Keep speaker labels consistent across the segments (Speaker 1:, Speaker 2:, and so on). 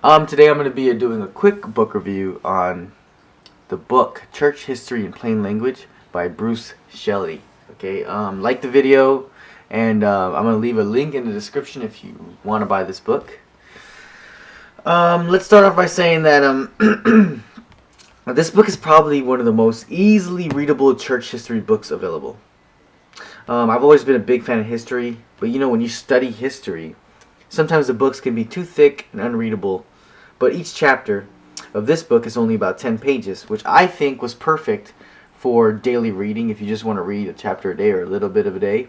Speaker 1: Today I'm going to be doing a quick book review on the book Church History in Plain Language by Bruce Shelly. Okay, like the video, and I'm going to leave a link in the description if you want to buy this book. Let's start off by saying that this book is probably one of the most easily readable church history books available. I've always been a big fan of history, but you know, when you study history, sometimes the books can be too thick and unreadable. But each chapter of this book is only about 10 pages, which I think was perfect for daily reading if you just want to read a chapter a day or a little bit of a day.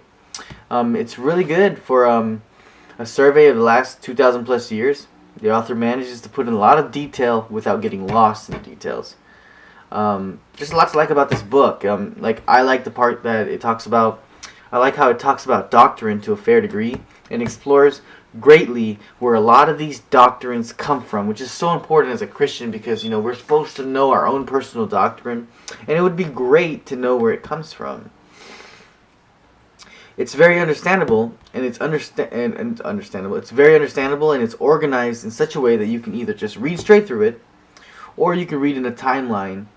Speaker 1: It's really good for a survey of the last 2,000 plus years. The author manages to put in a lot of detail without getting lost in the details. Just a lot to like about this book. I like the part that it talks about. I like how it talks about doctrine to a fair degree and explores greatly where a lot of these doctrines come from, which is so important as a Christian because, you know, we're supposed to know our own personal doctrine, and it would be great to know where it comes from. It's very understandable, and it's understandable. It's very understandable, and it's organized in such a way that you can either just read straight through it, or you can read in a timeline,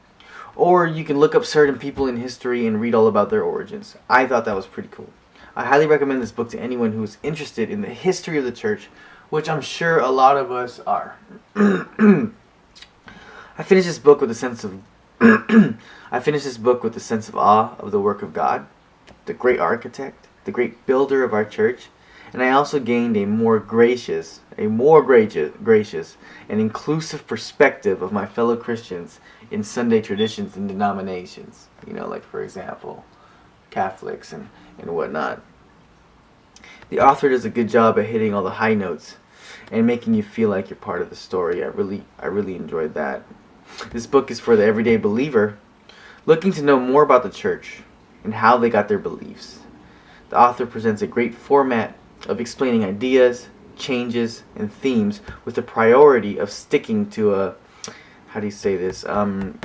Speaker 1: or you can look up certain people in history and read all about their origins. I thought that was pretty cool. I highly recommend this book to anyone who is interested in the history of the church, which I'm sure a lot of us are. I finished this book with a sense of awe of the work of God, the great architect, the great builder of our church, and I also gained a more gracious and inclusive perspective of my fellow Christians in Sunday traditions and denominations. You know, like for example, Catholics and whatnot. The author does a good job at hitting all the high notes and making you feel like you're part of the story. I really enjoyed that. This book is for the everyday believer looking to know more about the church and how they got their beliefs. The author presents a great format of explaining ideas, changes, and themes with the priority of sticking to a,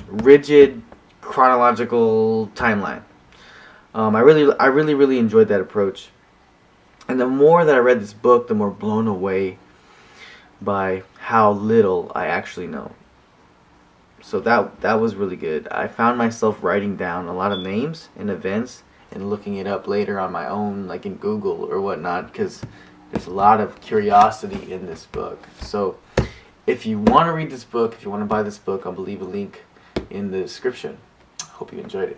Speaker 1: rigid chronological timeline. I really enjoyed that approach. And the more that I read this book, the more blown away by how little I actually know. So that was really good. I found myself writing down a lot of names and events and looking it up later on my own, like in Google or whatnot, because there's a lot of curiosity in this book. So if you want to read this book, if you want to buy this book, I'll leave a link in the description. Hope you enjoyed it.